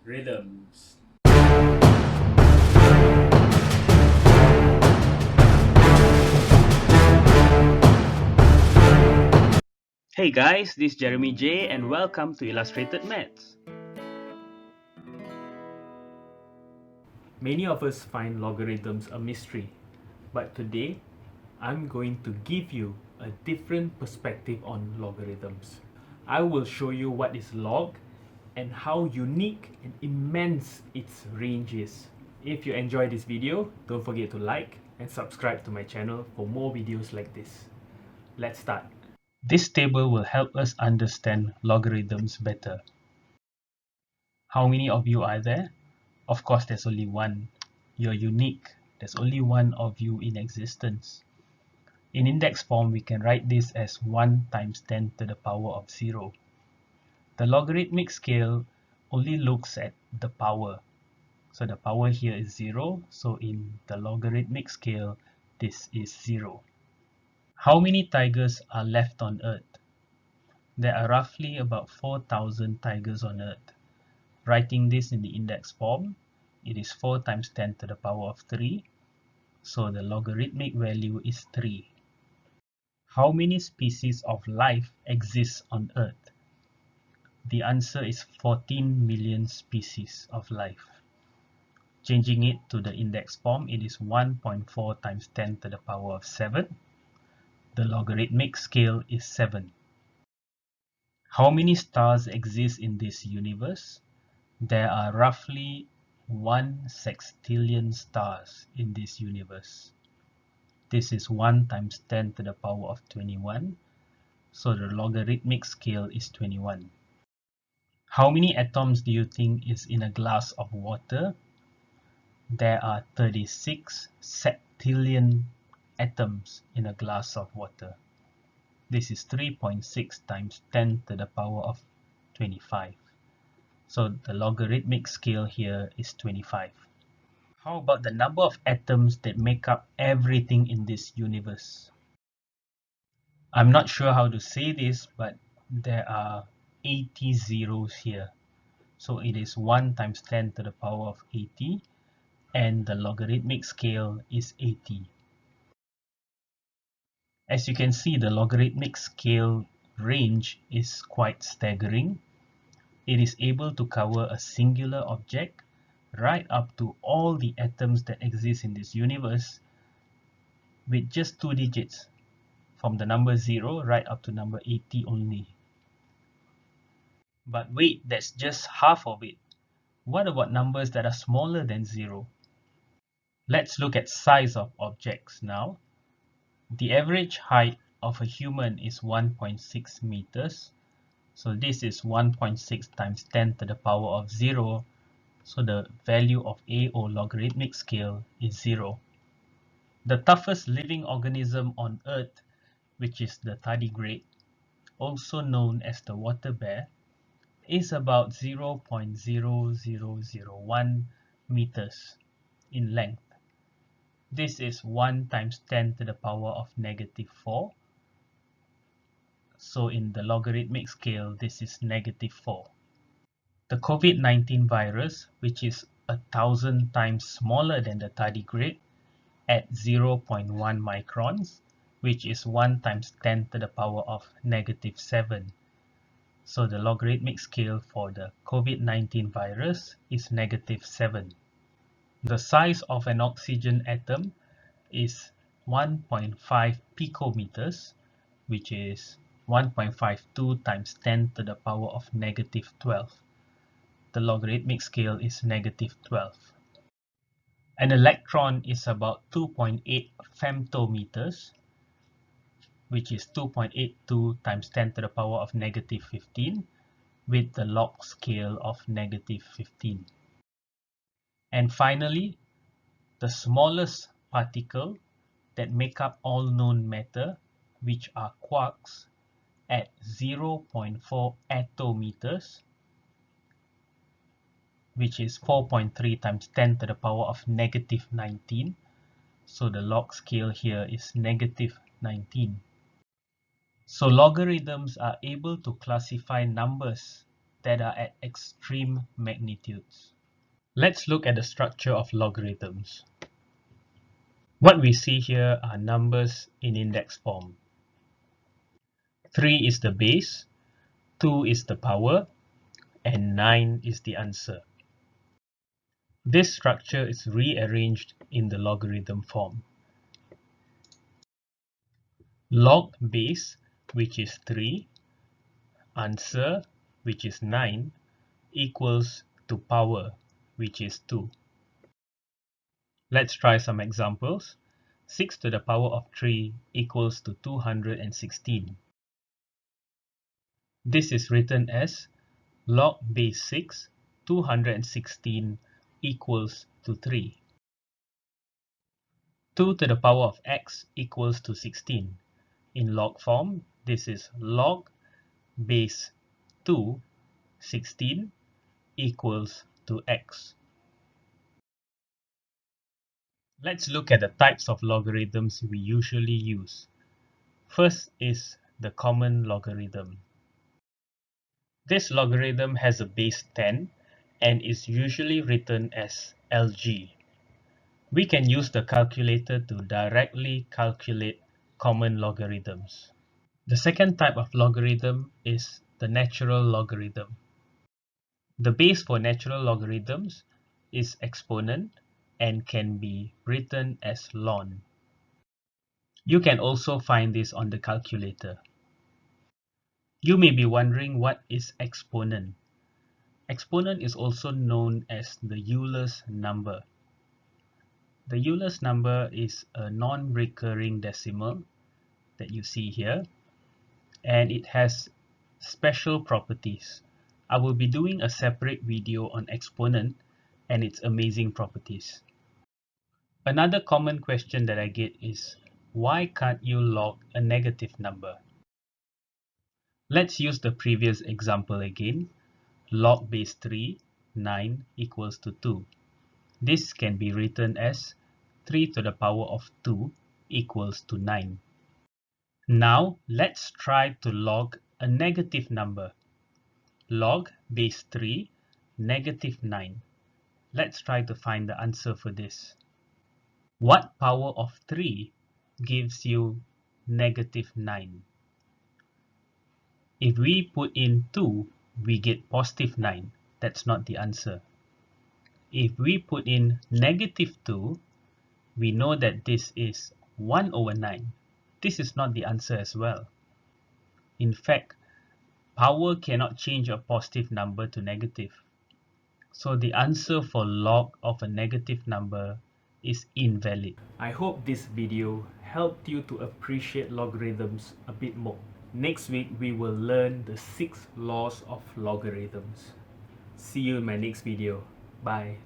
Rhythms. Hey guys, this is Jeremy J and welcome to Illustrated Maths. Many of us find logarithms a mystery, but today I'm going to give you a different perspective on logarithms. I will show you what is log and how unique and immense its range is. If you enjoyed this video, don't forget to like and subscribe to my channel for more videos like this. Let's start. This table will help us understand logarithms better. How many of you are there? Of course, there's only one. You're unique. There's only one of you in existence. In index form, we can write this as 1 times 10 to the power of 0. The logarithmic scale only looks at the power. So the power here is 0. So in the logarithmic scale, this is 0. How many tigers are left on Earth? There are roughly about 4,000 tigers on Earth. Writing this in the index form, it is 4 times 10 to the power of 3. So the logarithmic value is 3. How many species of life exist on Earth? The answer is 14 million species of life. Changing it to the index form, it is 1.4 times 10 to the power of 7. The logarithmic scale is 7. How many stars exist in this universe? There are roughly 1 sextillion stars in this universe. This is 1 times 10 to the power of 21. So the logarithmic scale is 21. How many atoms do you think is in a glass of water? There are 36 septillion atoms in a glass of water. This is 3.6 times 10 to the power of 25. So the logarithmic scale here is 25. How about the number of atoms that make up everything in this universe? I'm not sure how to say this, but there are 80 zeros here. So it is 1 times 10 to the power of 80, and the logarithmic scale is 80. As you can see, the logarithmic scale range is quite staggering. It is able to cover a singular object right up to all the atoms that exist in this universe with just 2 digits, from the number 0 right up to number 80 only. But wait, that's just half of it. What about numbers that are smaller than 0? Let's look at size of objects now. The average height of a human is 1.6 meters. So this is 1.6 times 10 to the power of 0. So the value of A, or logarithmic scale, is 0. The toughest living organism on Earth, which is the tardigrade, also known as the water bear, is about 0.0001 meters in length. This is 1 times 10 to the power of negative 4. So in the logarithmic scale, this is negative 4. The COVID-19 virus, which is 1,000 times smaller than the tardigrade at 0.1 microns, which is 1 times 10 to the power of negative 7. So the logarithmic scale for the COVID-19 virus is negative 7. The size of an oxygen atom is 1.5 picometers, which is 1.52 times 10 to the power of negative 12. The logarithmic scale is negative 12. An electron is about 2.8 femtometers, which is 2.82 times 10 to the power of negative 15, with the log scale of negative 15. And finally, the smallest particle that make up all known matter, which are quarks, at 0.4 attometers, which is 4.3 times 10 to the power of negative 19. So the log scale here is negative 19. So logarithms are able to classify numbers that are at extreme magnitudes. Let's look at the structure of logarithms. What we see here are numbers in index form. 3 is the base, 2 is the power, and 9 is the answer. This structure is rearranged in the logarithm form. Log base, which is 3, answer, which is 9, equals to power, which is 2. Let's try some examples. 6 to the power of 3 equals to 216. This is written as log base 6, 216 equals to 3. 2 to the power of x equals to 16. In log form, this is log base 2, 16 equals to x. Let's look at the types of logarithms we usually use. First is the common logarithm. This logarithm has a base 10 and is usually written as LG. We can use the calculator to directly calculate common logarithms. The second type of logarithm is the natural logarithm. The base for natural logarithms is exponent and can be written as ln. You can also find this on the calculator. You may be wondering what is exponent. Exponent is also known as the Euler's number. The Euler's number is a non-recurring decimal that you see here, and it has special properties. I will be doing a separate video on exponent and its amazing properties. Another common question that I get is, why can't you log a negative number? Let's use the previous example again. Log base 3, 9 equals to 2. This can be written as 3 to the power of 2 equals to 9. Now let's try to log a negative number. Log base 3, negative 9. Let's try to find the answer for this. What power of 3 gives you negative 9? If we put in 2, we get positive 9. That's not the answer. If we put in negative 2, we know that this is 1 over 9. This is not the answer as well. In fact, power cannot change a positive number to negative. So the answer for log of a negative number is invalid. I hope this video helped you to appreciate logarithms a bit more. Next week, we will learn the 6 laws of logarithms. See you in my next video. Bye.